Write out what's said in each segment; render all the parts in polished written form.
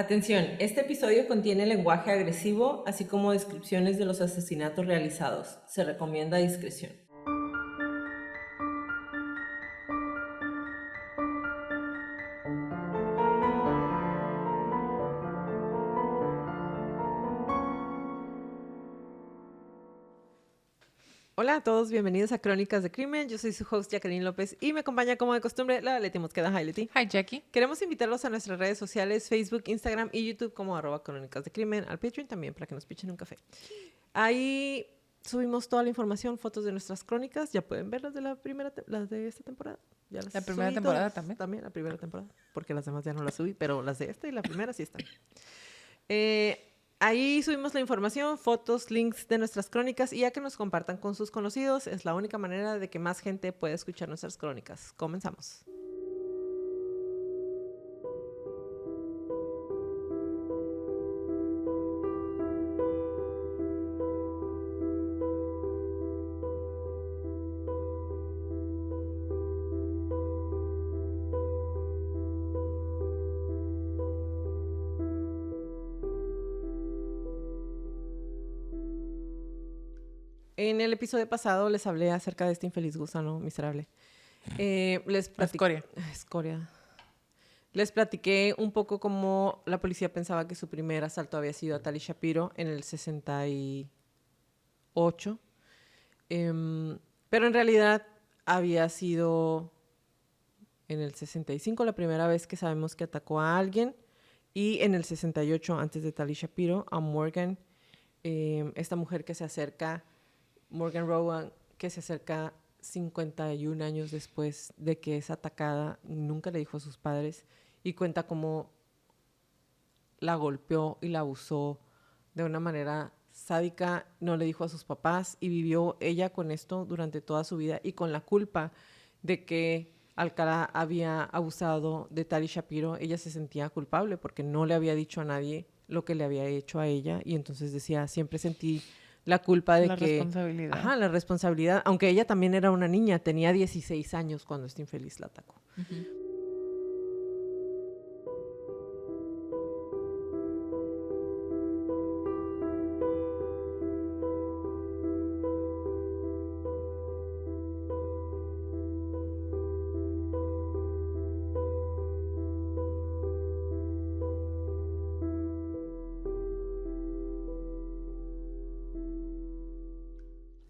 Atención, este episodio contiene lenguaje agresivo, así como descripciones de los asesinatos realizados. Se recomienda discreción. Hola a todos, bienvenidos a Crónicas de Crimen. Yo soy su host Jacqueline López y me acompaña como de costumbre la Leti Mosqueda. Hi, Leti. Hi, Jackie. Queremos invitarlos a nuestras redes sociales, Facebook, Instagram y YouTube como @Crónicas de Crimen, al Patreon también para que nos pichen un café. Ahí subimos toda la información, fotos de nuestras crónicas. Ya pueden ver las de las de esta temporada. Ya las La primera subí temporada todas. también. También la primera temporada, porque las demás ya no las subí, pero las de esta y la primera sí están. Ahí subimos la información, fotos, links de nuestras crónicas y ya que nos compartan con sus conocidos, es la única manera de que más gente pueda escuchar nuestras crónicas. Comenzamos. En el episodio pasado les hablé acerca de este infeliz gusano miserable. Escoria. Escoria. Les platiqué un poco cómo la policía pensaba que su primer asalto había sido a Tali Shapiro en el 68. Pero en realidad había sido en el 65 la primera vez que sabemos que atacó a alguien. Y en el 68, antes de Tali Shapiro, a Morgan, esta mujer que se acerca... Morgan Rowan, que se acerca 51 años después de que es atacada, nunca le dijo a sus padres y cuenta cómo la golpeó y la abusó de una manera sádica, no le dijo a sus papás y vivió ella con esto durante toda su vida y con la culpa de que Alcalá había abusado de Tali Shapiro. Ella se sentía culpable porque no le había dicho a nadie lo que le había hecho a ella y entonces decía, siempre sentí la culpa de la responsabilidad. Ajá, la responsabilidad. Aunque ella también era una niña, tenía 16 años cuando este infeliz la atacó. Uh-huh.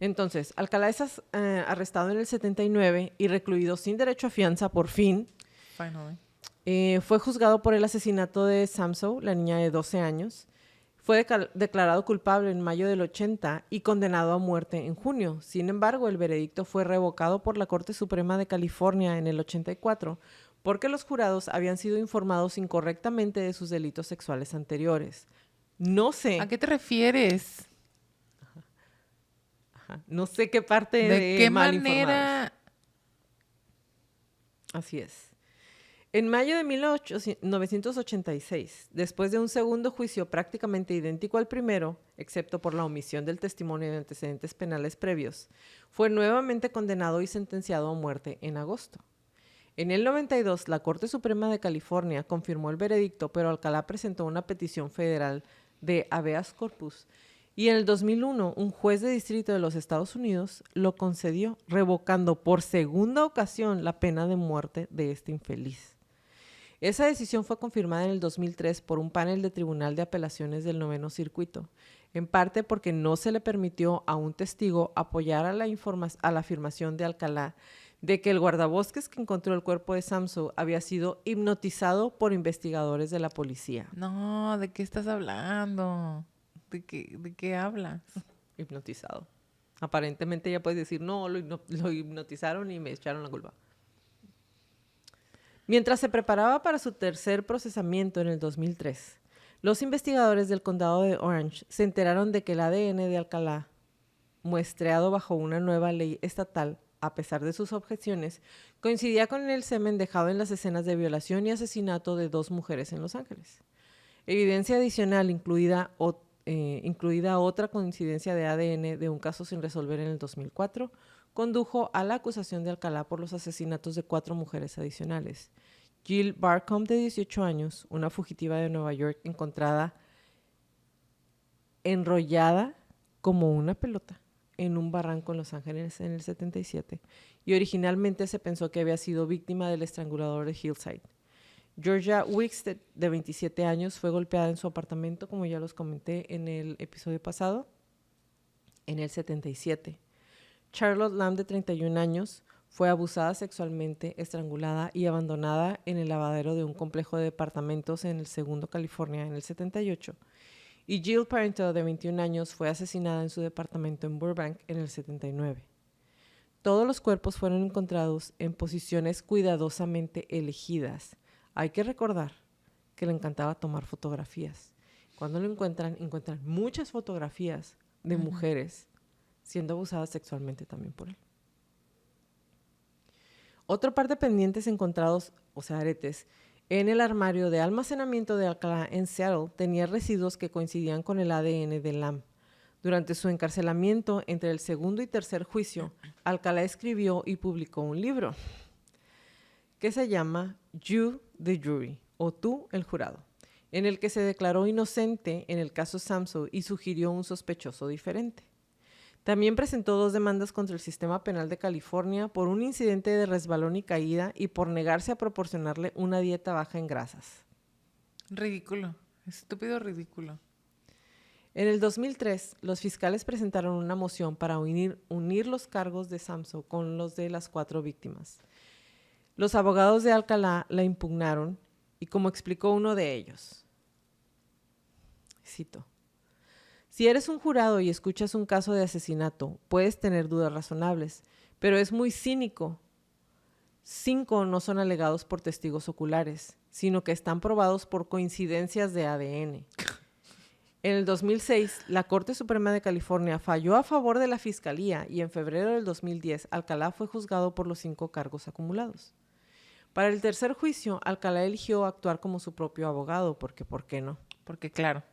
Entonces, Alcalá es arrestado en el 79 y recluido sin derecho a fianza por fin. Fue juzgado por el asesinato de Samso, la niña de 12 años. Fue declarado culpable en mayo del 80 y condenado a muerte en junio. Sin embargo, el veredicto fue revocado por la Corte Suprema de California en el 84 porque los jurados habían sido informados incorrectamente de sus delitos sexuales anteriores. No sé. ¿A qué te refieres? No sé qué parte de qué mal manera. Informados. Así es. En mayo de 1986, después de un segundo juicio prácticamente idéntico al primero, excepto por la omisión del testimonio de antecedentes penales previos, fue nuevamente condenado y sentenciado a muerte en agosto. En el 92, la Corte Suprema de California confirmó el veredicto, pero Alcalá presentó una petición federal de habeas corpus. Y en el 2001, un juez de distrito de los Estados Unidos lo concedió, revocando por segunda ocasión la pena de muerte de este infeliz. Esa decisión fue confirmada en el 2003 por un panel de tribunal de apelaciones del 9º Circuito, en parte porque no se le permitió a un testigo apoyar a la afirmación de Alcalá de que el guardabosques que encontró el cuerpo de Samso había sido hipnotizado por investigadores de la policía. No, ¿de qué estás hablando? ¿De qué hablas? Hipnotizado. Aparentemente ya puedes decir, no, lo hipnotizaron y me echaron la culpa. Mientras se preparaba para su tercer procesamiento en el 2003, los investigadores del condado de Orange se enteraron de que el ADN de Alcalá, muestreado bajo una nueva ley estatal, a pesar de sus objeciones, coincidía con el semen dejado en las escenas de violación y asesinato de 2 mujeres en Los Ángeles. Evidencia adicional incluida otra coincidencia de ADN de un caso sin resolver en el 2004, condujo a la acusación de Alcalá por los asesinatos de 4 mujeres adicionales. Jill Barcombe, de 18 años, una fugitiva de Nueva York, encontrada enrollada como una pelota en un barranco en Los Ángeles en el 77, y originalmente se pensó que había sido víctima del estrangulador de Hillside. Georgia Wicks, de 27 años, fue golpeada en su apartamento, como ya los comenté en el episodio pasado, en el 77. Charlotte Lamb, de 31 años, fue abusada sexualmente, estrangulada y abandonada en el lavadero de un complejo de departamentos en el Segundo California en el 78. Y Jill Parenteau, de 21 años, fue asesinada en su departamento en Burbank en el 79. Todos los cuerpos fueron encontrados en posiciones cuidadosamente elegidas. Hay que recordar que le encantaba tomar fotografías. Cuando lo encuentran muchas fotografías de mujeres siendo abusadas sexualmente también por él. Otro par de pendientes encontrados, o sea, aretes, en el armario de almacenamiento de Alcalá en Seattle tenía residuos que coincidían con el ADN de Lamb. Durante su encarcelamiento entre el segundo y tercer juicio, Alcalá escribió y publicó un libro que se llama You the Jury, o Tú el Jurado, en el que se declaró inocente en el caso Samso y sugirió un sospechoso diferente. También presentó 2 demandas contra el sistema penal de California por un incidente de resbalón y caída y por negarse a proporcionarle una dieta baja en grasas. Ridículo. Estúpido ridículo. En el 2003, los fiscales presentaron una moción para unir los cargos de Samso con los de las 4 víctimas. Los abogados de Alcalá la impugnaron y, como explicó uno de ellos, cito: si eres un jurado y escuchas un caso de asesinato, puedes tener dudas razonables, pero es muy cínico. 5 no son alegados por testigos oculares, sino que están probados por coincidencias de ADN. En el 2006, la Corte Suprema de California falló a favor de la Fiscalía y en febrero del 2010, Alcalá fue juzgado por los 5 cargos acumulados. Para el tercer juicio, Alcalá eligió actuar como su propio abogado, porque ¿por qué no? Porque claro.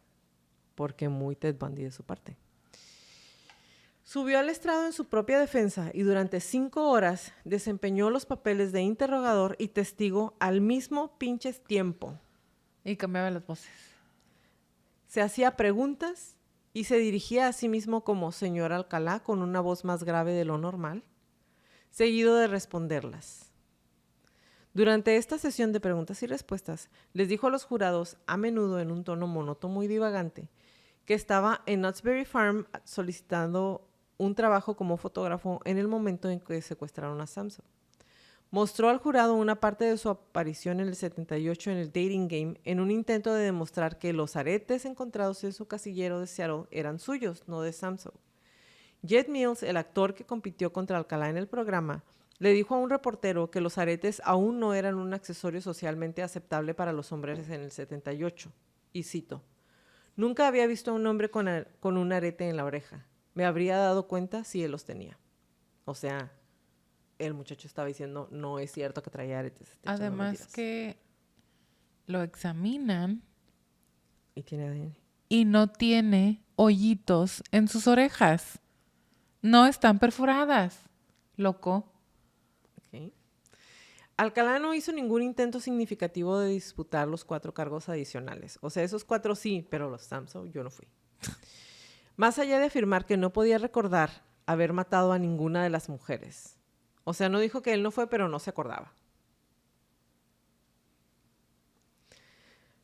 Porque muy Ted Bundy de su parte. Subió al estrado en su propia defensa y durante 5 horas desempeñó los papeles de interrogador y testigo al mismo pinches tiempo. Y cambiaba las voces. Se hacía preguntas y se dirigía a sí mismo como señor Alcalá con una voz más grave de lo normal, seguido de responderlas. Durante esta sesión de preguntas y respuestas, les dijo a los jurados, a menudo en un tono monótono y divagante, que estaba en Knott's Berry Farm solicitando un trabajo como fotógrafo en el momento en que secuestraron a Samso. Mostró al jurado una parte de su aparición en el 78 en el Dating Game en un intento de demostrar que los aretes encontrados en su casillero de Seattle eran suyos, no de Samso. Jet Mills, el actor que compitió contra Alcalá en el programa, le dijo a un reportero que los aretes aún no eran un accesorio socialmente aceptable para los hombres en el 78. Y cito: nunca había visto a un hombre con un arete en la oreja. Me habría dado cuenta si él los tenía. O sea, el muchacho estaba diciendo, no es cierto que traía aretes. Además que lo examinan. Y tiene ADN. Y no tiene hoyitos en sus orejas. No están perforadas. Loco. Okay. Alcalá no hizo ningún intento significativo de disputar los 4 cargos adicionales. O sea, esos 4 sí, pero los Samso yo no fui. Más allá de afirmar que no podía recordar haber matado a ninguna de las mujeres. O sea, no dijo que él no fue, pero no se acordaba.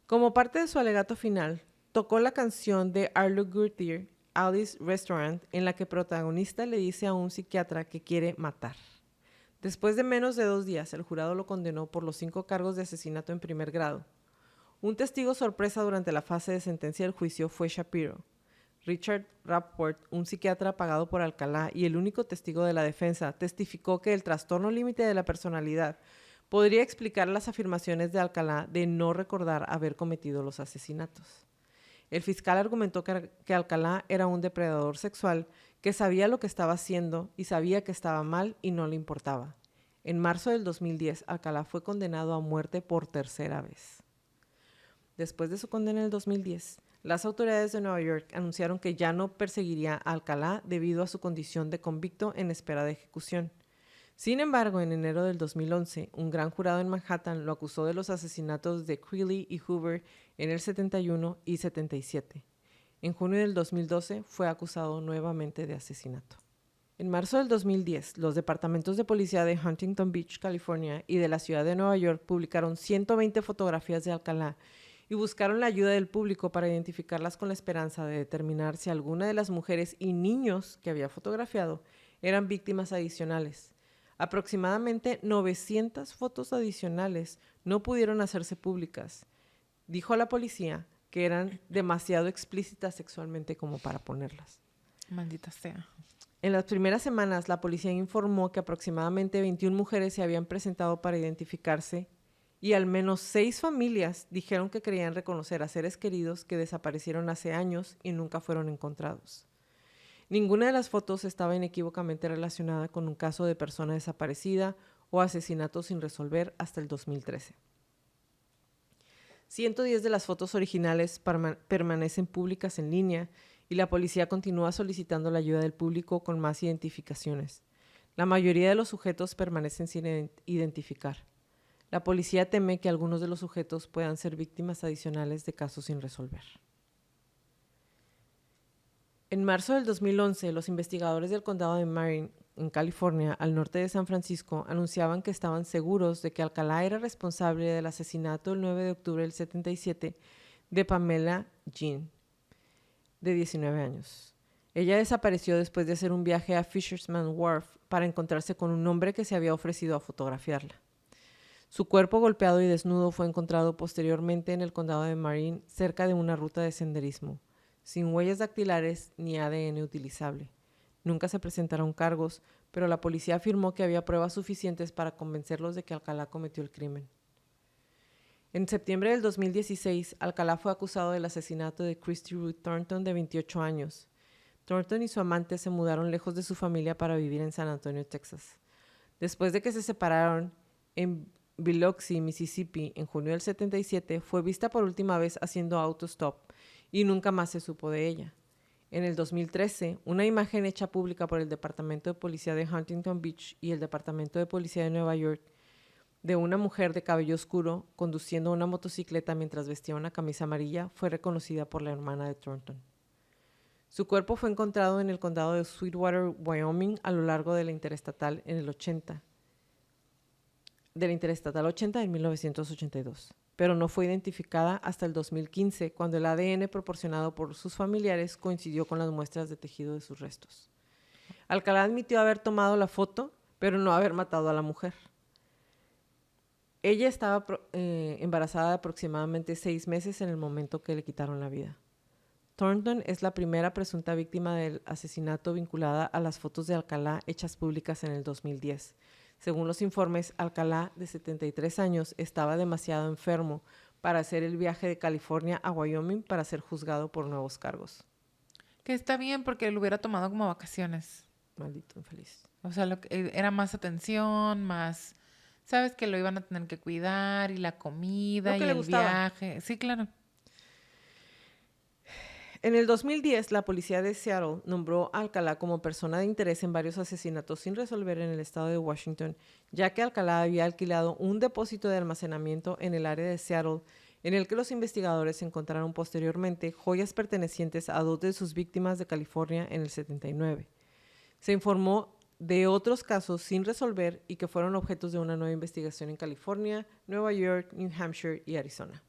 Como parte de su alegato final, tocó la canción de Arlo Gurtier, Alice Restaurant, en la que el protagonista le dice a un psiquiatra que quiere matar. Después de menos de 2 días, el jurado lo condenó por los 5 cargos de asesinato en primer grado. Un testigo sorpresa durante la fase de sentencia del juicio fue Shapiro. Richard Rappaport, un psiquiatra pagado por Alcalá y el único testigo de la defensa, testificó que el trastorno límite de la personalidad podría explicar las afirmaciones de Alcalá de no recordar haber cometido los asesinatos. El fiscal argumentó que Alcalá era un depredador sexual que sabía lo que estaba haciendo y sabía que estaba mal y no le importaba. En marzo del 2010, Alcalá fue condenado a muerte por 3ª vez. Después de su condena en el 2010, las autoridades de Nueva York anunciaron que ya no perseguiría a Alcalá debido a su condición de convicto en espera de ejecución. Sin embargo, en enero del 2011, un gran jurado en Manhattan lo acusó de los asesinatos de Creeley y Hoover en el 71 y 77. En junio del 2012 fue acusado nuevamente de asesinato. En marzo del 2010, los departamentos de policía de Huntington Beach, California, y de la ciudad de Nueva York publicaron 120 fotografías de Alcalá y buscaron la ayuda del público para identificarlas con la esperanza de determinar si alguna de las mujeres y niños que había fotografiado eran víctimas adicionales. Aproximadamente 900 fotos adicionales no pudieron hacerse públicas. Dijo a la policía que eran demasiado explícitas sexualmente como para ponerlas. Maldita sea. En las primeras semanas, la policía informó que aproximadamente 21 mujeres se habían presentado para identificarse y al menos 6 familias dijeron que creían reconocer a seres queridos que desaparecieron hace años y nunca fueron encontrados. Ninguna de las fotos estaba inequívocamente relacionada con un caso de persona desaparecida o asesinato sin resolver hasta el 2013. 110 de las fotos originales permanecen públicas en línea y la policía continúa solicitando la ayuda del público con más identificaciones. La mayoría de los sujetos permanecen sin identificar. La policía teme que algunos de los sujetos puedan ser víctimas adicionales de casos sin resolver. En marzo del 2011, los investigadores del condado de Marin, en California, al norte de San Francisco, anunciaban que estaban seguros de que Alcalá era responsable del asesinato el 9 de octubre del 77 de Pamela Jean, de 19 años. Ella desapareció después de hacer un viaje a Fisherman's Wharf para encontrarse con un hombre que se había ofrecido a fotografiarla. Su cuerpo golpeado y desnudo fue encontrado posteriormente en el condado de Marin, cerca de una ruta de senderismo, sin huellas dactilares ni ADN utilizable. Nunca se presentaron cargos, pero la policía afirmó que había pruebas suficientes para convencerlos de que Alcalá cometió el crimen. En septiembre del 2016, Alcalá fue acusado del asesinato de Christy Ruth Thornton, de 28 años. Thornton y su amante se mudaron lejos de su familia para vivir en San Antonio, Texas. Después de que se separaron en Biloxi, Mississippi, en junio del 77, fue vista por última vez haciendo autostop y nunca más se supo de ella. En el 2013, una imagen hecha pública por el Departamento de Policía de Huntington Beach y el Departamento de Policía de Nueva York de una mujer de cabello oscuro conduciendo una motocicleta mientras vestía una camisa amarilla fue reconocida por la hermana de Thornton. Su cuerpo fue encontrado en el condado de Sweetwater, Wyoming, a lo largo de la Interestatal en el 80, de la Interestatal 80 en 1982, pero no fue identificada hasta el 2015, cuando el ADN proporcionado por sus familiares coincidió con las muestras de tejido de sus restos. Alcalá admitió haber tomado la foto, pero no haber matado a la mujer. Ella estaba embarazada de aproximadamente 6 meses en el momento que le quitaron la vida. Thornton es la primera presunta víctima del asesinato vinculada a las fotos de Alcalá hechas públicas en el 2010. Según los informes, Alcalá, de 73 años, estaba demasiado enfermo para hacer el viaje de California a Wyoming para ser juzgado por nuevos cargos. Que está bien porque lo hubiera tomado como vacaciones. Maldito infeliz. O sea, era más atención, más... Sabes que lo iban a tener que cuidar y la comida y el viaje. Sí, claro. En el 2010, la policía de Seattle nombró a Alcalá como persona de interés en varios asesinatos sin resolver en el estado de Washington, ya que Alcalá había alquilado un depósito de almacenamiento en el área de Seattle, en el que los investigadores encontraron posteriormente joyas pertenecientes a 2 de sus víctimas de California en el 79. Se informó de otros casos sin resolver y que fueron objetos de una nueva investigación en California, Nueva York, New Hampshire y Arizona.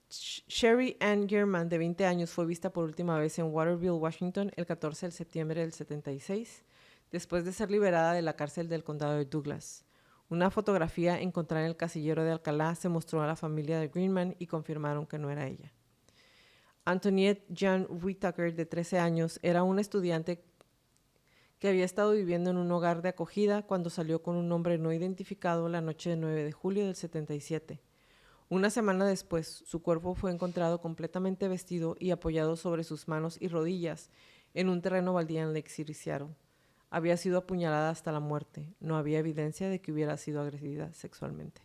Sherry Ann German, de 20 años, fue vista por última vez en Waterville, Washington, el 14 de septiembre del 76, después de ser liberada de la cárcel del condado de Douglas. Una fotografía encontrada en el casillero de Alcalá se mostró a la familia de Greenman y confirmaron que no era ella. Antoinette Jean Whitaker, de 13 años, era una estudiante que había estado viviendo en un hogar de acogida cuando salió con un hombre no identificado la noche del 9 de julio del 77. Una semana después, su cuerpo fue encontrado completamente vestido y apoyado sobre sus manos y rodillas en un terreno baldío en Lake City, Seattle. Había sido apuñalada hasta la muerte. No había evidencia de que hubiera sido agredida sexualmente.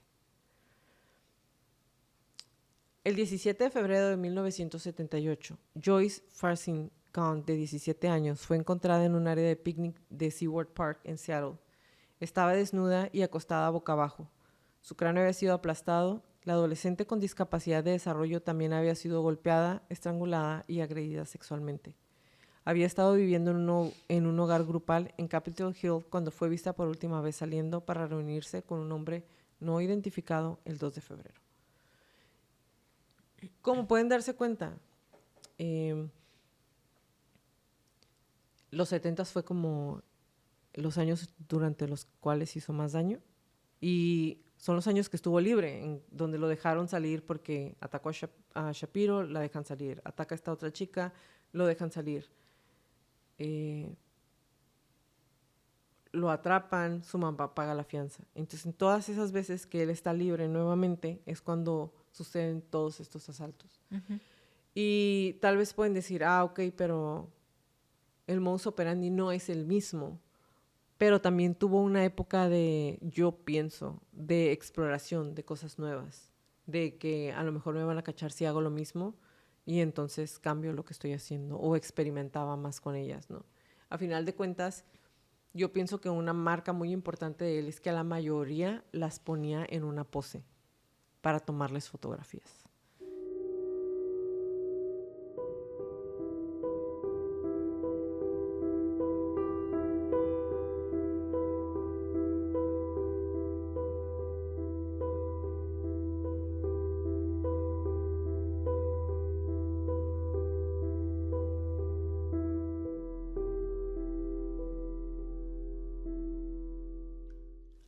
El 17 de febrero de 1978, Joyce Farthington, de 17 años, fue encontrada en un área de picnic de Seward Park, en Seattle. Estaba desnuda y acostada boca abajo. Su cráneo había sido aplastado. La adolescente con discapacidad de desarrollo también había sido golpeada, estrangulada y agredida sexualmente. Había estado viviendo en un hogar grupal en Capitol Hill cuando fue vista por última vez saliendo para reunirse con un hombre no identificado el 2 de febrero. Como pueden darse cuenta, los 70s fue como los años durante los cuales hizo más daño y son los años que estuvo libre, donde lo dejaron salir porque atacó a Shapiro, la dejan salir, ataca a esta otra chica, lo dejan salir. Lo atrapan, su mamá paga la fianza. Entonces, en todas esas veces que él está libre nuevamente es cuando suceden todos estos asaltos. Uh-huh. Y tal vez pueden decir, ok, pero el modus operandi no es el mismo. Pero también tuvo una época yo pienso, de exploración de cosas nuevas. De que a lo mejor me van a cachar si hago lo mismo y entonces cambio lo que estoy haciendo o experimentaba más con ellas, ¿no? A final de cuentas, yo pienso que una marca muy importante de él es que a la mayoría las ponía en una pose para tomarles fotografías.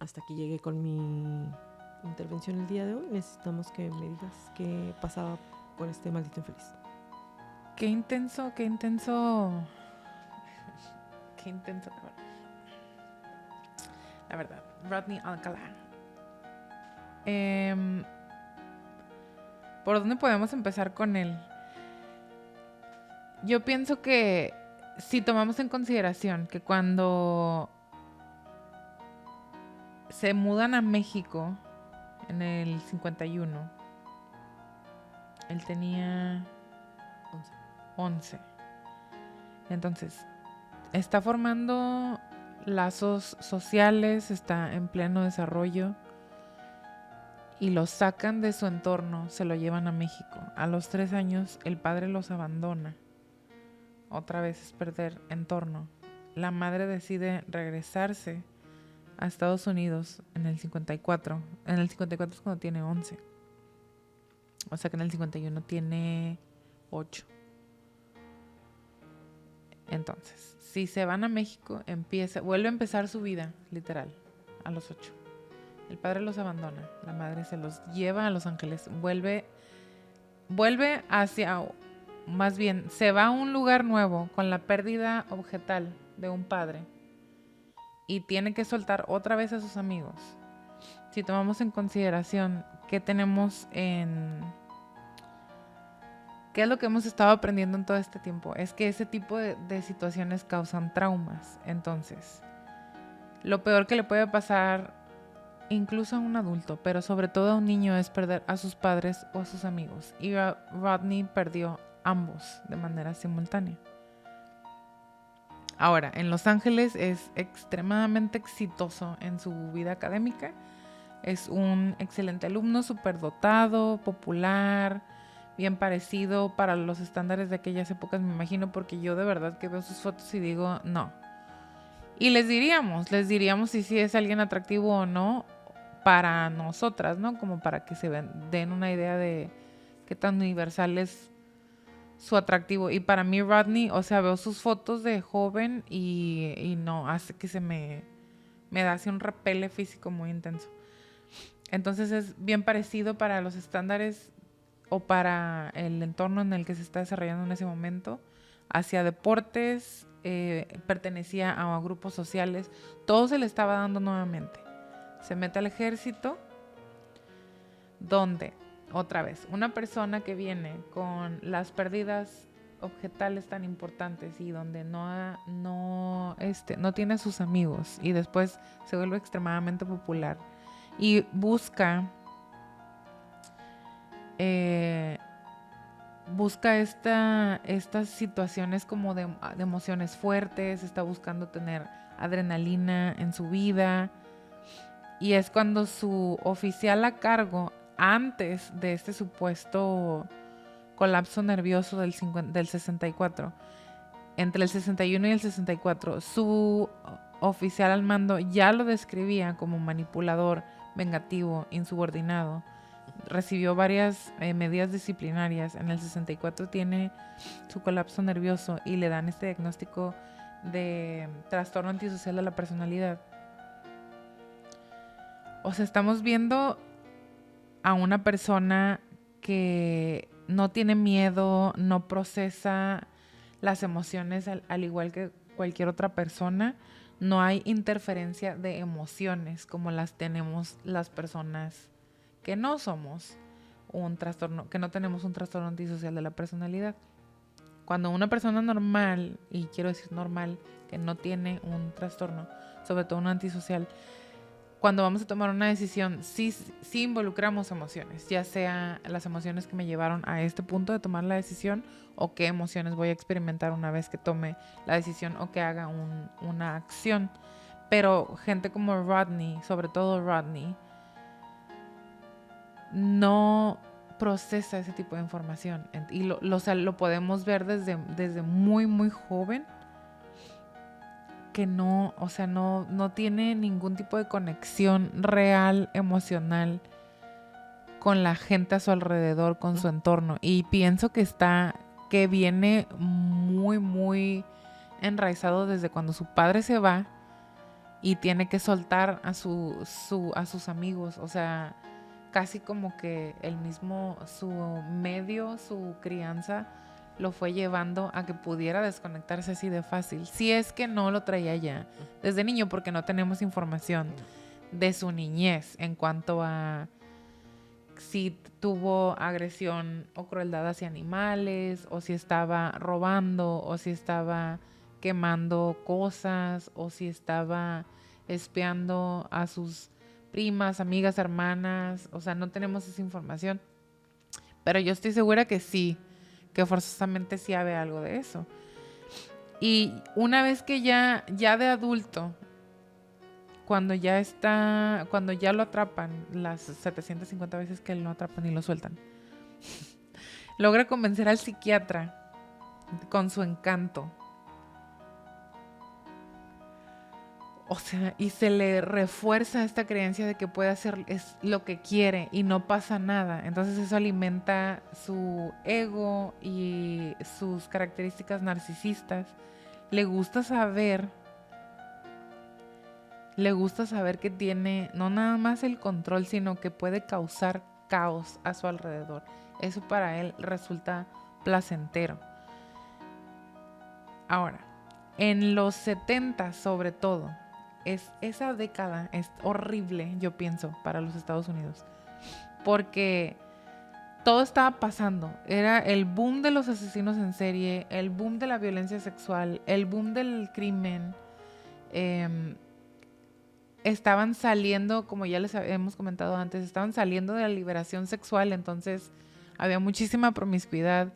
Hasta aquí llegué con mi intervención el día de hoy. Necesitamos que me digas qué pasaba con este maldito infeliz. Qué intenso, qué intenso. Qué intenso, la verdad. Rodney Alcalá. ¿Por dónde podemos empezar con él? Yo pienso que si tomamos en consideración que cuando se mudan a México en el 51, él tenía 11. Entonces, está formando lazos sociales, está en pleno desarrollo y lo sacan de su entorno, se lo llevan a México. A los 3 años, el padre los abandona. Otra vez es perder entorno. La madre decide regresarse a Estados Unidos en el 54. En el 54 es cuando tiene 11. O sea que en el 51 tiene 8. Entonces, si se van a México, vuelve a empezar su vida, literal, a los 8. El padre los abandona, la madre se los lleva a Los Ángeles, vuelve hacia, más bien, se va a un lugar nuevo con la pérdida objetal de un padre y tiene que soltar otra vez a sus amigos. Si tomamos en consideración qué tenemos ¿qué es lo que hemos estado aprendiendo en todo este tiempo? Es que ese tipo de situaciones causan traumas. Entonces, lo peor que le puede pasar incluso a un adulto, pero sobre todo a un niño, es perder a sus padres o a sus amigos. Y Rodney perdió ambos de manera simultánea. Ahora, en Los Ángeles es extremadamente exitoso en su vida académica. Es un excelente alumno, superdotado, popular, bien parecido para los estándares de aquellas épocas, me imagino, porque yo de verdad que veo sus fotos y digo, no. Y les diríamos si sí es alguien atractivo o no para nosotras, ¿no? Como para que se den una idea de qué tan universal es su atractivo. Y para mí Rodney, o sea, veo sus fotos de joven y no, hace que me da así un repele físico muy intenso. Entonces es bien parecido para los estándares o para el entorno en el que se está desarrollando en ese momento. Hacia deportes, pertenecía a grupos sociales, todo se le estaba dando nuevamente. Se mete al ejército, donde, otra vez, una persona que viene con las pérdidas objetales tan importantes y donde no tiene a sus amigos y después se vuelve extremadamente popular y busca estas situaciones como de emociones fuertes, está buscando tener adrenalina en su vida. Y es cuando su oficial a cargo, antes de este supuesto colapso nervioso del 64, entre el 61 y el 64, su oficial al mando ya lo describía como manipulador, vengativo, insubordinado. Recibió varias medidas disciplinarias. En el 64 tiene su colapso nervioso y le dan este diagnóstico de trastorno antisocial de la personalidad. O sea, estamos viendo a una persona que no tiene miedo, no procesa las emociones al igual que cualquier otra persona. No hay interferencia de emociones como las tenemos las personas que no somos un trastorno, que no tenemos un trastorno antisocial de la personalidad. Cuando una persona normal, y quiero decir normal, que no tiene un trastorno, sobre todo un antisocial, cuando vamos a tomar una decisión, sí involucramos emociones, ya sea las emociones que me llevaron a este punto de tomar la decisión o qué emociones voy a experimentar una vez que tome la decisión o que haga una acción. Pero gente como Rodney, sobre todo Rodney, no procesa ese tipo de información. Y lo podemos ver desde muy, muy joven, que no, o sea, no tiene ningún tipo de conexión real, emocional con la gente a su alrededor, con su entorno. Y pienso que viene muy, muy enraizado desde cuando su padre se va y tiene que soltar a sus amigos. O sea, casi como que su medio, su crianza, lo fue llevando a que pudiera desconectarse así de fácil. Si es que no lo traía ya desde niño, porque no tenemos información de su niñez en cuanto a si tuvo agresión o crueldad hacia animales, o si estaba robando, o si estaba quemando cosas, o si estaba espiando a sus primas, amigas, hermanas. O sea, no tenemos esa información. Pero yo estoy segura que sí, que forzosamente sí había algo de eso. Y una vez que ya de adulto, cuando ya lo atrapan, las 750 veces que lo atrapan y lo sueltan, logra convencer al psiquiatra con su encanto. O sea, y se le refuerza esta creencia de que puede hacer lo que quiere y no pasa nada. Entonces eso alimenta su ego y sus características narcisistas. Le gusta saber que tiene no nada más el control, sino que puede causar caos a su alrededor. Eso para él resulta placentero. Ahora, en los 70 sobre todo, esa década es horrible, yo pienso, para los Estados Unidos. Porque todo estaba pasando. Era el boom de los asesinos en serie, el boom de la violencia sexual, el boom del crimen. Estaban saliendo, como ya les hemos comentado antes, estaban saliendo de la liberación sexual, entonces había muchísima promiscuidad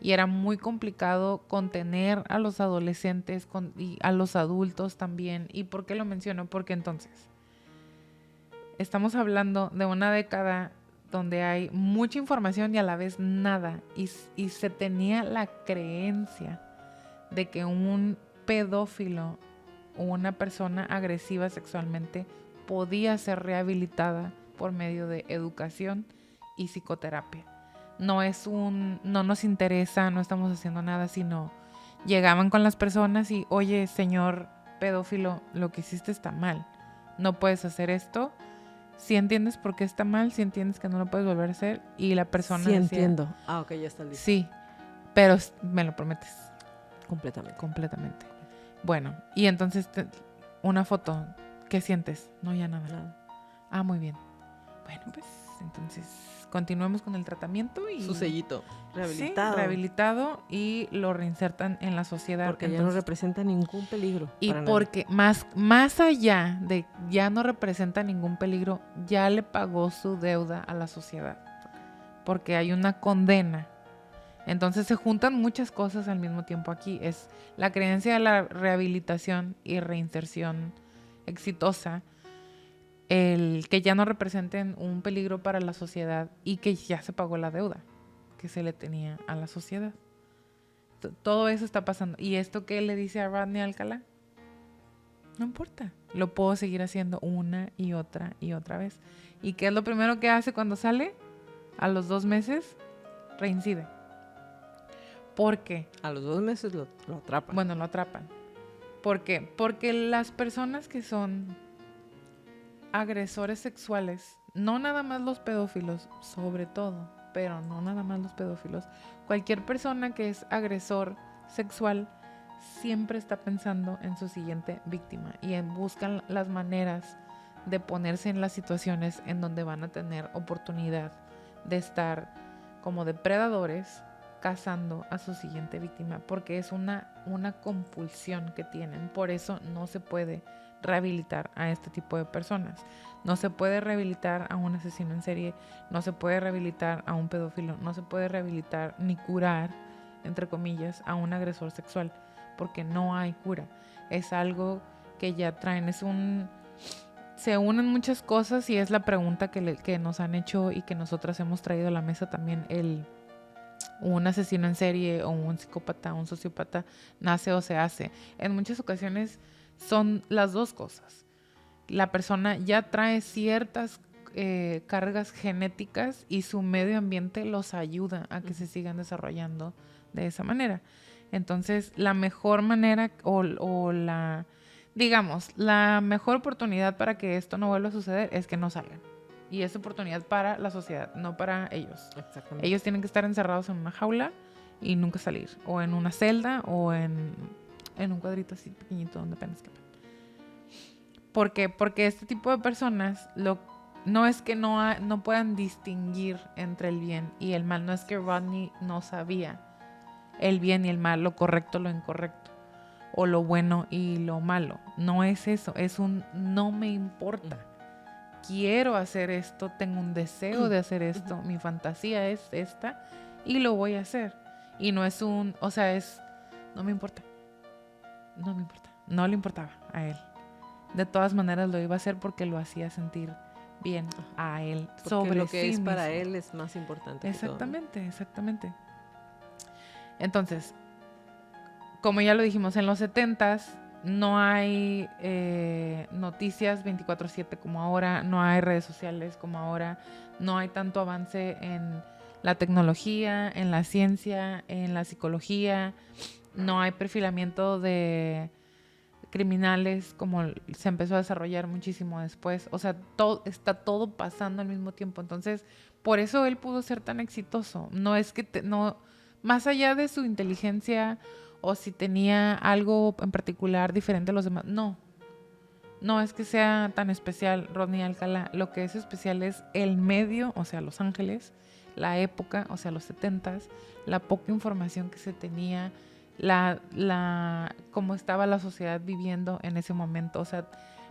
y era muy complicado contener a los adolescentes y a los adultos también. ¿Y por qué lo menciono? Porque entonces estamos hablando de una década donde hay mucha información y a la vez nada, y se tenía la creencia de que un pedófilo o una persona agresiva sexualmente podía ser rehabilitada por medio de educación y psicoterapia. No nos interesa, no estamos haciendo nada, sino llegaban con las personas y, oye, señor pedófilo, lo que hiciste está mal, no puedes hacer esto. Si entiendes por qué está mal, si entiendes que no lo puedes volver a hacer, y la persona sí decía, entiendo. Ok, ya está listo. Sí, pero me lo prometes. Completamente. Bueno, y entonces una foto, ¿qué sientes? No, ya nada. Ah, muy bien. Bueno, pues entonces continuemos con el tratamiento y su sellito rehabilitado. Sí, rehabilitado, y lo reinsertan en la sociedad. Porque entonces, ya no representa ningún peligro. Y porque más allá de ya no representa ningún peligro, ya le pagó su deuda a la sociedad. Porque hay una condena Entonces se juntan muchas cosas al mismo tiempo aquí. Es la creencia de la rehabilitación y reinserción exitosa, el que ya no representen un peligro para la sociedad y que ya se pagó la deuda que se le tenía a la sociedad. Todo eso está pasando. ¿Y esto qué le dice a Rodney Alcalá? No importa, lo puedo seguir haciendo una y otra vez. ¿Y qué es lo primero que hace cuando sale? A los 2 meses, reincide. ¿Por qué? A los 2 meses lo atrapan. Bueno, lo atrapan. ¿Por qué? Porque las personas que son agresores sexuales, no nada más los pedófilos, sobre todo, pero no nada más los pedófilos, cualquier persona que es agresor sexual siempre está pensando en su siguiente víctima y buscan las maneras de ponerse en las situaciones en donde van a tener oportunidad de estar como depredadores cazando a su siguiente víctima, porque es una compulsión que tienen. Por eso no se puede rehabilitar a este tipo de personas. No se puede rehabilitar a un asesino en serie, no se puede rehabilitar a un pedófilo, no se puede rehabilitar ni curar, entre comillas, a un agresor sexual, porque no hay cura. Es algo que ya traen, se unen muchas cosas y es la pregunta que nos han hecho y que nosotras hemos traído a la mesa también. Un asesino en serie o un psicópata, un sociópata, nace o se hace. En muchas ocasiones son las dos cosas. La persona ya trae ciertas cargas genéticas y su medio ambiente los ayuda a que se sigan desarrollando de esa manera. Entonces, la mejor manera la mejor oportunidad para que esto no vuelva a suceder es que no salgan. Y es oportunidad para la sociedad, no para ellos. Exactamente. Ellos tienen que estar encerrados en una jaula y nunca salir. O en una celda o en un cuadrito así pequeñito donde apenas quepan. ¿Por qué? Porque este tipo de personas no es que no puedan distinguir entre el bien y el mal. No es que Rodney no sabía el bien y el mal, lo correcto, lo incorrecto, o lo bueno y lo malo. No es eso, es un no me importa. Quiero hacer esto, tengo un deseo de hacer esto, mi fantasía es esta y lo voy a hacer. Y no es no me importa. No me importa. No le importaba a él. De todas maneras lo iba a hacer porque lo hacía sentir bien a él. Porque sobre lo que sí es para mismo. él es más importante. Exactamente, que todo, ¿no? Exactamente. Entonces, como ya lo dijimos, en los 70s no hay noticias 24/7 como ahora, no hay redes sociales como ahora, no hay tanto avance en la tecnología, en la ciencia, en la psicología, no hay perfilamiento de criminales como se empezó a desarrollar muchísimo después. O sea, está todo pasando al mismo tiempo. Entonces, por eso él pudo ser tan exitoso. No es que más allá de su inteligencia o si tenía algo en particular diferente a los demás. No es que sea tan especial Rodney Alcalá. Lo que es especial es el medio, o sea, Los Ángeles, la época, o sea, los 70s, la poca información que se tenía, cómo estaba la sociedad viviendo en ese momento. O sea,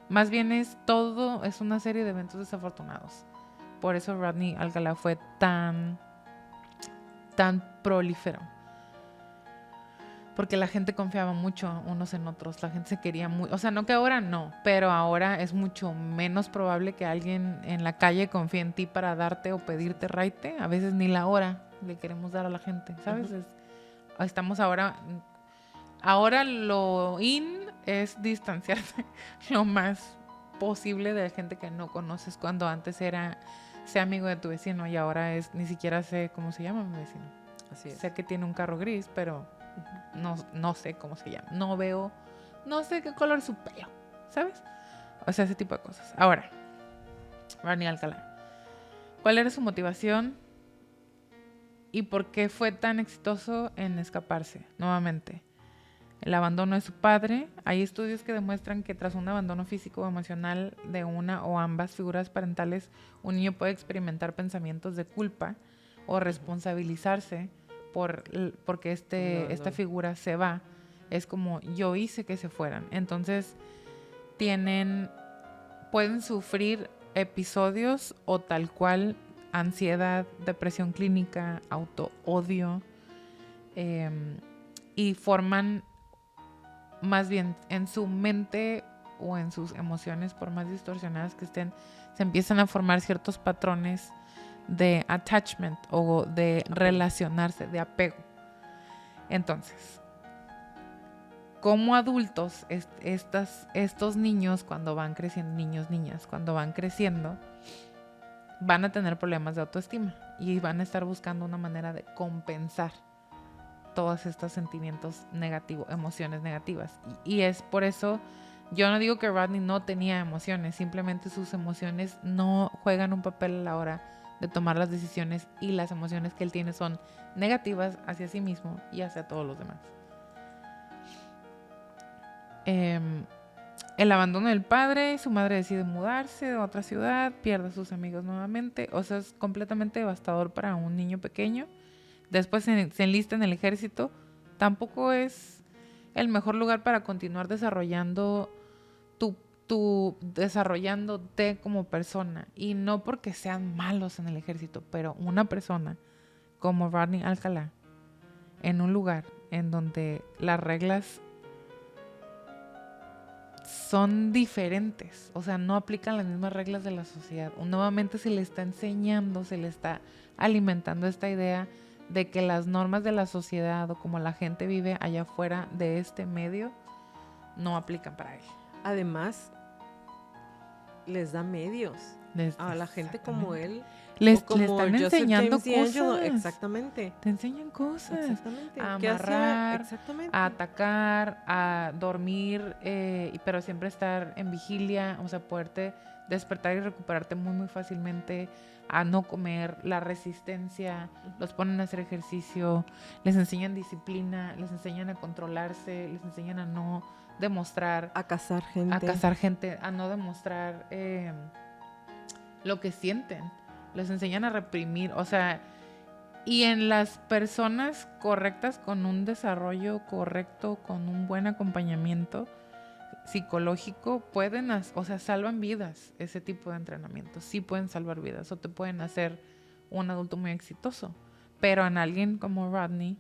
más bien es una serie de eventos desafortunados. Por eso Rodney Alcalá fue tan prolífero. Porque la gente confiaba mucho unos en otros, la gente se quería mucho. O sea, no que ahora no, pero ahora es mucho menos probable que alguien en la calle confíe en ti para darte o pedirte raite. A veces ni la hora le queremos dar a la gente, ¿sabes? Estamos ahora lo es distanciarse lo más posible de la gente que no conoces, cuando antes era sé amigo de tu vecino y ahora ni siquiera sé cómo se llama mi vecino. Así es. Sé que tiene un carro gris, pero no sé cómo se llama. No sé qué color es su pelo, ¿sabes? O sea, ese tipo de cosas. Ahora, Rodney Alcalá. ¿Cuál era su motivación? ¿Y por qué fue tan exitoso en escaparse? Nuevamente, el abandono de su padre. Hay estudios que demuestran que tras un abandono físico o emocional de una o ambas figuras parentales, un niño puede experimentar pensamientos de culpa o responsabilizarse porque esta figura se va. Es como yo hice que se fueran. Entonces pueden sufrir episodios o tal cual ansiedad, depresión clínica, autoodio, y forman, más bien en su mente o en sus emociones, por más distorsionadas que estén, se empiezan a formar ciertos patrones de attachment o de relacionarse, de apego. Entonces, como adultos, estos niños cuando van creciendo, niñas, cuando van creciendo, van a tener problemas de autoestima y van a estar buscando una manera de compensar todos estos sentimientos negativos, emociones negativas. Y es por eso, yo no digo que Rodney no tenía emociones, simplemente sus emociones no juegan un papel a la hora de tomar las decisiones, y las emociones que él tiene son negativas hacia sí mismo y hacia todos los demás. El abandono del padre, su madre decide mudarse a otra ciudad, pierde a sus amigos nuevamente, o sea, es completamente devastador para un niño pequeño. Después se enlista en el ejército. Tampoco es el mejor lugar para continuar desarrollando desarrollándote como persona. Y no porque sean malos en el ejército, pero una persona como Rodney Alcalá, en un lugar en donde las reglas son diferentes, o sea, no aplican las mismas reglas de la sociedad. Nuevamente se le está enseñando, se le está alimentando esta idea de que las normas de la sociedad o como la gente vive allá afuera de este medio no aplican para él. Además, les da medios a la gente como él. Les como están Joseph enseñando James D'Angelo. cosas. Exactamente. Te enseñan cosas. Exactamente. A ¿Qué amarrar, hacía? Exactamente. a atacar, a dormir, pero siempre estar en vigilia, o sea, poderte despertar y recuperarte muy, muy fácilmente, a no comer, la resistencia, los ponen a hacer ejercicio, les enseñan disciplina, les enseñan a controlarse, les enseñan a no demostrar, a cazar gente, a no demostrar lo que sienten, les enseñan a reprimir, o sea, y en las personas correctas, con un desarrollo correcto, con un buen acompañamiento psicológico, pueden, o sea, salvan vidas. Ese tipo de entrenamientos sí pueden salvar vidas o te pueden hacer un adulto muy exitoso. Pero en alguien como Rodney,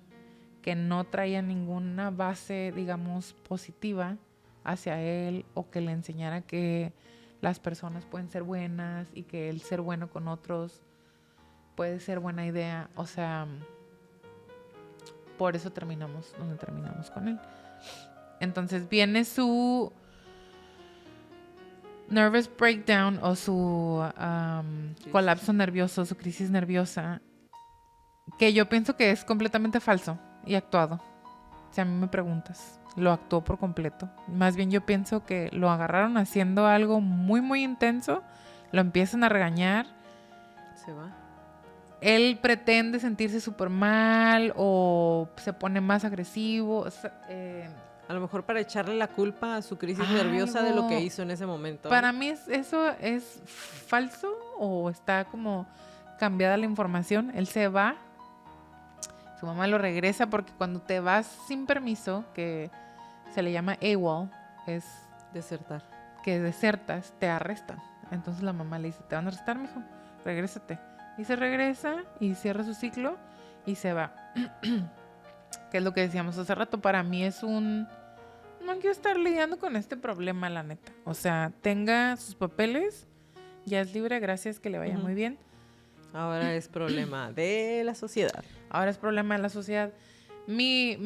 que no traía ninguna base, digamos, positiva hacia él, o que le enseñara que las personas pueden ser buenas y que el ser bueno con otros puede ser buena idea, o sea, por eso terminamos donde terminamos con él. Entonces viene su nervous breakdown o su colapso nervioso, su crisis nerviosa, que yo pienso que es completamente falso y actuado. Si a mí me preguntas, lo actuó por completo. Más bien yo pienso que lo agarraron haciendo algo muy, muy intenso, lo empiezan a regañar. Se va. Él pretende sentirse súper mal o se pone más agresivo. A lo mejor para echarle la culpa a su crisis nerviosa de lo que hizo en ese momento. Para mí eso es falso, o está como cambiada la información. Él se va, su mamá lo regresa, porque cuando te vas sin permiso, que se le llama AWOL, es desertar, que desertas, te arrestan. Entonces la mamá le dice, te van a arrestar, mijo, regrésate. Y se regresa y cierra su ciclo y se va. Que es lo que decíamos hace rato. Para mí es no quiero estar lidiando con este problema, la neta. O sea, tenga sus papeles, ya es libre, gracias, que le vaya muy bien. Ahora es problema de la sociedad. Ahora es problema de la sociedad. Mi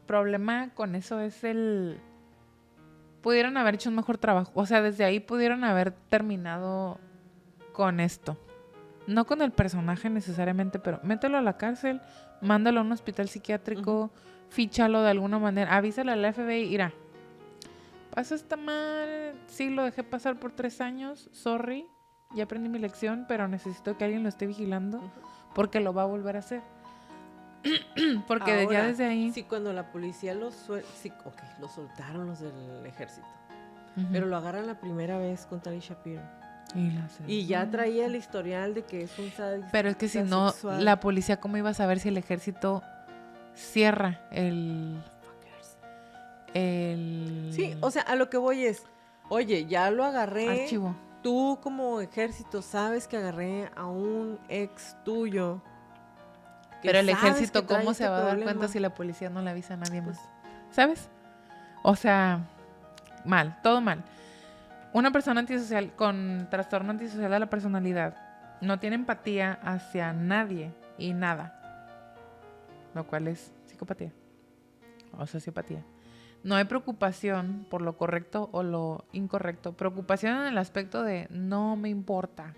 problema con eso es pudieron haber hecho un mejor trabajo. O sea, desde ahí pudieron haber terminado con esto. No con el personaje necesariamente, pero mételo a la cárcel, mándalo a un hospital psiquiátrico, fíchalo de alguna manera, avísale al FBI, mira, pasó esta mal, sí lo dejé pasar por 3 años, sorry, ya aprendí mi lección, pero necesito que alguien lo esté vigilando porque lo va a volver a hacer. Porque ahora, ya desde ahí... Sí, cuando la policía lo soltaron los del ejército, pero lo agarran la primera vez con Tali Shapiro. Y ya traía el historial de que es un sadista. Pero es que si no, la policía, ¿cómo iba a saber si el ejército cierra el... Sí, o sea, a lo que voy es, oye, ya lo agarré. Archivo. Tú como ejército sabes que agarré a un ex tuyo Que Pero el sabes ejército, que trae ¿cómo este se va a dar problema. cuenta si la policía no le avisa a nadie más? Pues, ¿Sabes? O sea, mal, todo mal. Una persona antisocial con trastorno antisocial de la personalidad no tiene empatía hacia nadie y nada, lo cual es psicopatía o sociopatía. No hay preocupación por lo correcto o lo incorrecto. Preocupación en el aspecto de no me importa,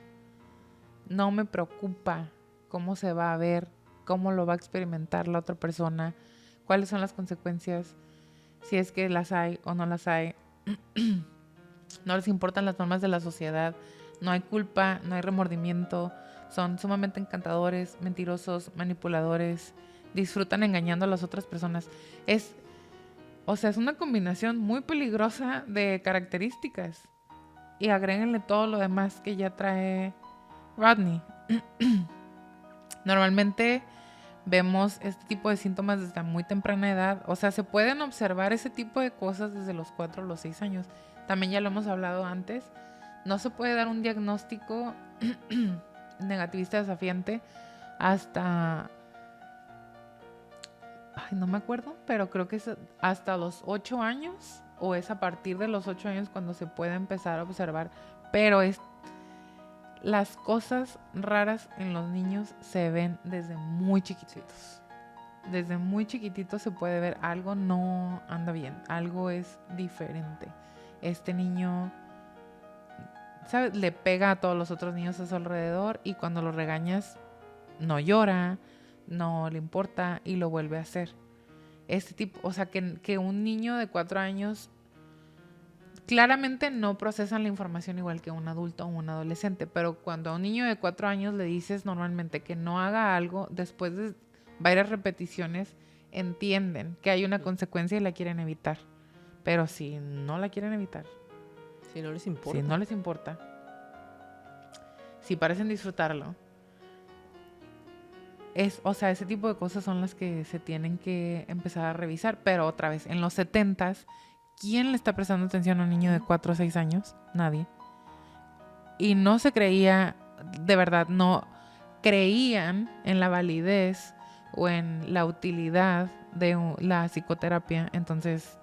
no me preocupa cómo se va a ver, cómo lo va a experimentar la otra persona, cuáles son las consecuencias, si es que las hay o no las hay. No les importan las normas de la sociedad, no hay culpa, no hay remordimiento, son sumamente encantadores, mentirosos, manipuladores, disfrutan engañando a las otras personas. Es una combinación muy peligrosa de características. Y agréguenle todo lo demás que ya trae Rodney. Normalmente vemos este tipo de síntomas desde muy temprana edad. O sea, se pueden observar ese tipo de cosas desde los 4 o los 6 años. También ya lo hemos hablado antes. No se puede dar un diagnóstico negativista desafiante hasta... Ay, no me acuerdo, pero creo que es hasta los 8 años o es a partir de los 8 años cuando se puede empezar a observar. Pero las cosas raras en los niños se ven desde muy chiquititos. Desde muy chiquititos se puede ver algo no anda bien, algo es diferente. Este niño, ¿sabes? Le pega a todos los otros niños a su alrededor y cuando lo regañas no llora, no le importa y lo vuelve a hacer. Este tipo, o sea, que un niño de 4 años claramente no procesan la información igual que un adulto o un adolescente, pero cuando a un niño de 4 años le dices normalmente que no haga algo, después de varias repeticiones entienden que hay una consecuencia y la quieren evitar. Pero si no la quieren evitar, si no les importa. si no les importa, si parecen disfrutarlo, ese tipo de cosas son las que se tienen que empezar a revisar. Pero otra vez, en los 70s, ¿quién le está prestando atención a un niño de 4 o 6 años? Nadie. Y no se creía, de verdad, no creían en la validez o en la utilidad de la psicoterapia. Entonces,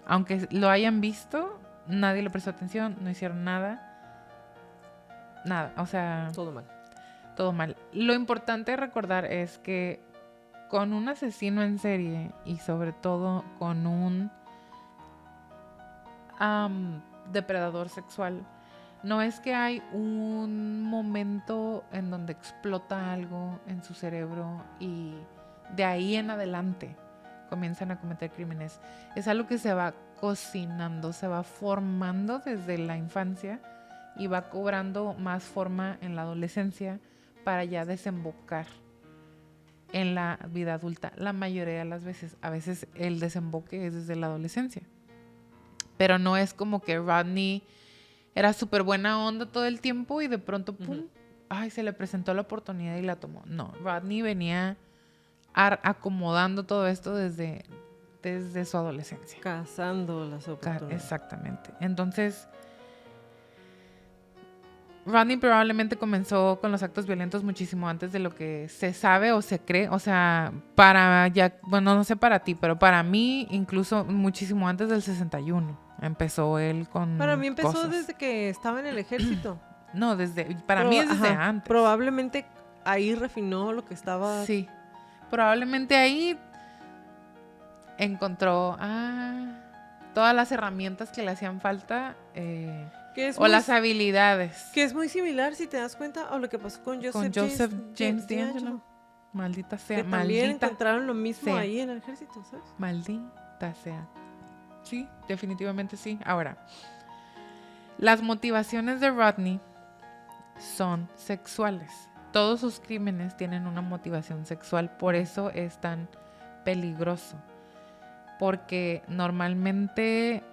aunque lo hayan visto, nadie le prestó atención, no hicieron nada. Nada, o sea... Todo mal. Todo mal. Lo importante recordar es que con un asesino en serie y sobre todo con un depredador sexual, no es que hay un momento en donde explota algo en su cerebro y de ahí en adelante comienzan a cometer crímenes. Es algo que se va cocinando, se va formando desde la infancia y va cobrando más forma en la adolescencia para ya desembocar en la vida adulta. La mayoría de las veces, a veces el desemboque es desde la adolescencia. Pero no es como que Rodney era súper buena onda todo el tiempo y de pronto, ¡pum! Ay, se le presentó la oportunidad y la tomó. No, Rodney venía acomodando todo esto desde su adolescencia. Cazando las oportunidades. Exactamente. Entonces, Rodney probablemente comenzó con los actos violentos muchísimo antes de lo que se sabe o se cree. O sea, no sé para ti, pero para mí incluso muchísimo antes del 61 empezó él con Para mí empezó cosas. desde que estaba en el ejército. No, para mí es desde antes. Probablemente ahí refinó lo que estaba... Sí, probablemente ahí encontró todas las herramientas que le hacían falta las habilidades. Que es muy similar, si te das cuenta, a lo que pasó con Joseph James DeAngelo. Maldita sea. Que también encontraron lo mismo ahí en el ejército, ¿sabes? Maldita sea. Sí, definitivamente sí. Ahora, las motivaciones de Rodney son sexuales. Todos sus crímenes tienen una motivación sexual. Por eso es tan peligroso. Porque normalmente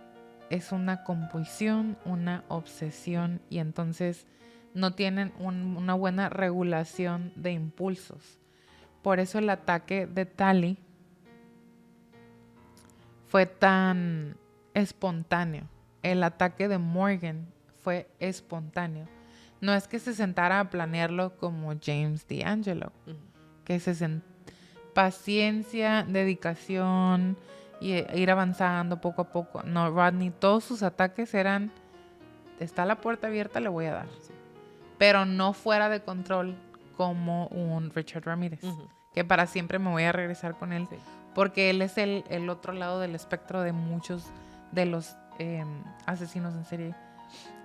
es una compulsión, una obsesión y entonces no tienen una buena regulación de impulsos. Por eso el ataque de Tali fue tan espontáneo. El ataque de Morgan fue espontáneo. No es que se sentara a planearlo como James DeAngelo. que paciencia, dedicación y ir avanzando poco a poco. No, Rodney, todos sus ataques eran, está la puerta abierta, le voy a dar. Sí. Pero no fuera de control como un Richard Ramírez, que para siempre me voy a regresar con él, porque él es el otro lado del espectro de muchos de los asesinos en serie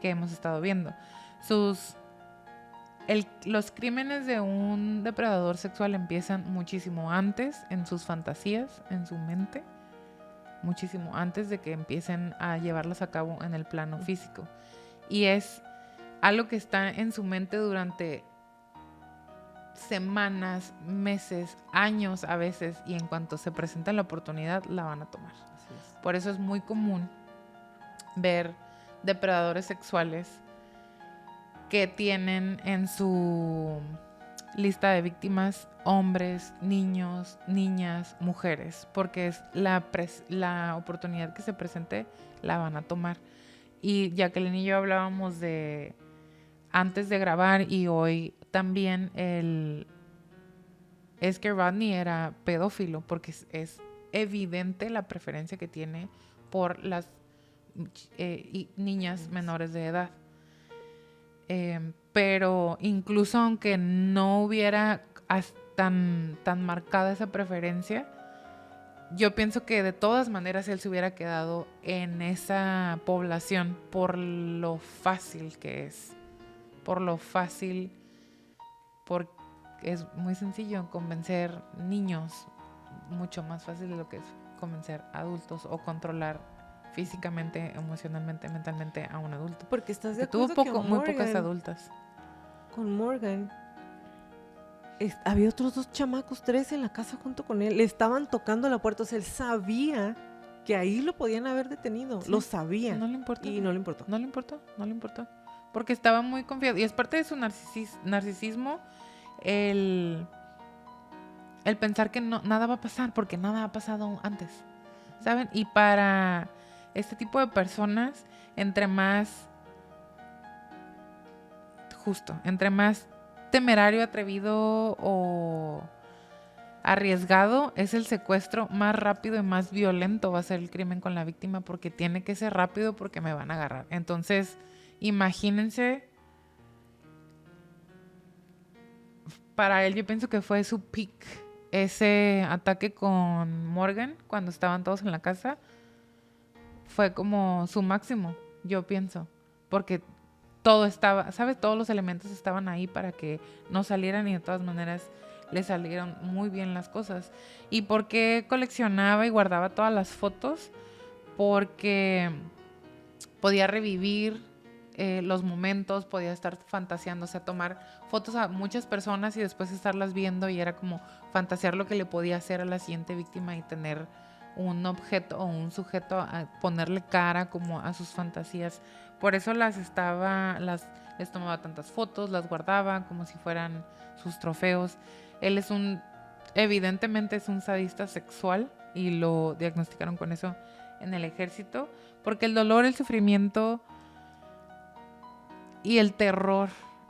que hemos estado viendo. Los crímenes de un depredador sexual empiezan muchísimo antes en sus fantasías, en su mente, muchísimo antes de que empiecen a llevarlas a cabo en el plano físico. Y es algo que está en su mente durante semanas, meses, años a veces, y en cuanto se presenta la oportunidad, la van a tomar. Así es. Por eso es muy común ver depredadores sexuales que tienen en su lista de víctimas hombres, niños, niñas, mujeres, porque es la oportunidad que se presente, la van a tomar. Y Jacqueline y yo hablábamos de antes de grabar y hoy también es que Rodney era pedófilo, porque es evidente la preferencia que tiene por las niñas menores de edad. Pero incluso aunque no hubiera tan marcada esa preferencia, yo pienso que de todas maneras él se hubiera quedado en esa población por lo fácil que es. Porque es muy sencillo convencer niños, mucho más fácil de lo que es convencer adultos o controlar físicamente, emocionalmente, mentalmente a un adulto. Porque estás de acuerdo tuvo muy pocas adultas. Con Morgan había otros 2 chamacos, 3 en la casa junto con él. Le estaban tocando la puerta, o sea, él sabía que ahí lo podían haber detenido. Sí, lo sabía. No le importó. Y no le importó. No le importó. Porque estaba muy confiado. Y es parte de su narcisismo el pensar que nada va a pasar, porque nada ha pasado antes. ¿Saben? Y para este tipo de personas, entre más temerario, atrevido o arriesgado es el secuestro, más rápido y más violento va a ser el crimen con la víctima, porque tiene que ser rápido, porque me van a agarrar. Entonces, imagínense, para él yo pienso que fue su peak, ese ataque con Morgan cuando estaban todos en la casa, fue como su máximo, yo pienso, porque todo estaba, ¿sabes? Todos los elementos estaban ahí para que no salieran, y de todas maneras le salieron muy bien las cosas. ¿Y por qué coleccionaba y guardaba todas las fotos? Porque podía revivir los momentos, podía estar fantaseando, o sea, tomar fotos a muchas personas y después estarlas viendo, y era como fantasear lo que le podía hacer a la siguiente víctima y tener un objeto o un sujeto a ponerle cara como a sus fantasías. Por eso les tomaba tantas fotos, las guardaba como si fueran sus trofeos. Él evidentemente es un sadista sexual, y lo diagnosticaron con eso en el ejército, porque el dolor, el sufrimiento y el terror,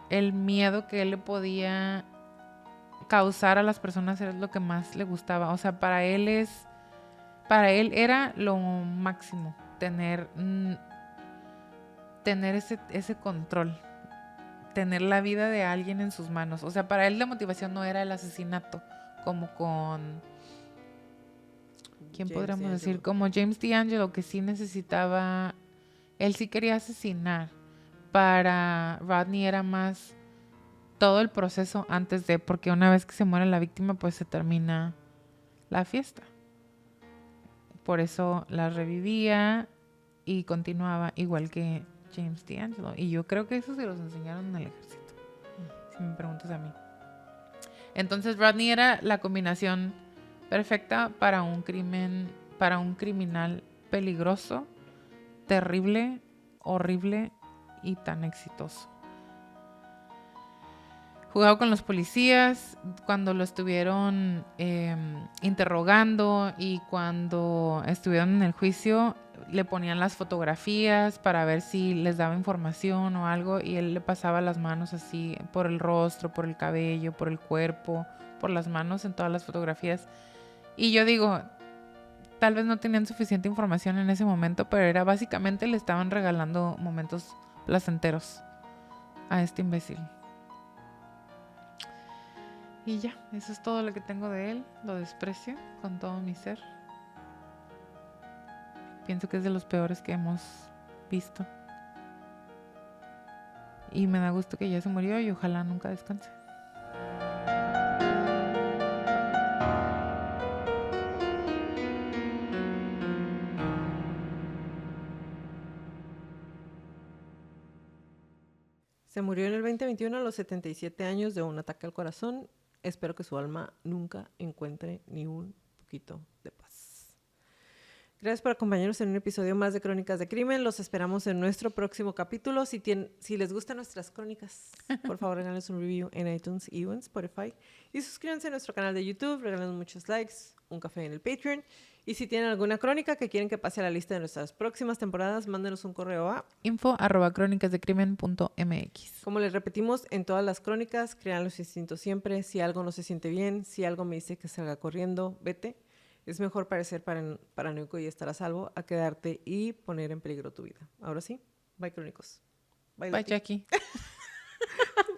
el miedo que él le podía causar a las personas era lo que más le gustaba. O sea, para él era lo máximo tener ese control, tener la vida de alguien en sus manos. O sea, para él la motivación no era el asesinato, como con ¿quién podríamos decir? Como James DeAngelo, que sí necesitaba, él sí quería asesinar. Para Rodney era más todo el proceso antes de, porque una vez que se muere la víctima, pues se termina la fiesta. Por eso la revivía y continuaba, igual que James DeAngelo. Y yo creo que eso se los enseñaron en el ejército, si me preguntas a mí. Entonces Rodney era la combinación perfecta para un criminal peligroso, terrible, horrible y tan exitoso. Jugaba con los policías cuando lo estuvieron interrogando, y cuando estuvieron en el juicio le ponían las fotografías para ver si les daba información o algo, y él le pasaba las manos así por el rostro, por el cabello, por el cuerpo, por las manos en todas las fotografías. Y yo digo, tal vez no tenían suficiente información en ese momento, pero era básicamente le estaban regalando momentos placenteros a este imbécil. Y ya, eso es todo lo que tengo de él. Lo desprecio con todo mi ser. Pienso que es de los peores que hemos visto. Y me da gusto que ya se murió y ojalá nunca descanse. Se murió en el 2021 a los 77 años de un ataque al corazón. Espero que su alma nunca encuentre ni un poquito de paz. Gracias por acompañarnos en un episodio más de Crónicas de Crimen. Los esperamos en nuestro próximo capítulo. Si les gustan nuestras crónicas, por favor, regálenos un review en iTunes y en Spotify. Y suscríbanse a nuestro canal de YouTube, regálenos muchos likes, un café en el Patreon. Y si tienen alguna crónica que quieren que pase a la lista de nuestras próximas temporadas, mándenos un correo a info@cronicasdecrimen.mx. Como les repetimos en todas las crónicas, crean los instintos siempre. Si algo no se siente bien, si algo me dice que salga corriendo, vete. Es mejor parecer paranoico y estar a salvo a quedarte y poner en peligro tu vida. Ahora sí, bye crónicos. Bye Jackie.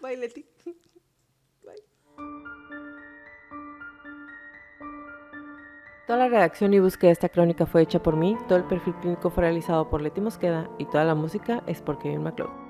Bye Leti. Toda la redacción y búsqueda de esta crónica fue hecha por mí, todo el perfil clínico fue realizado por Leti Mosqueda y toda la música es por Kevin MacLeod.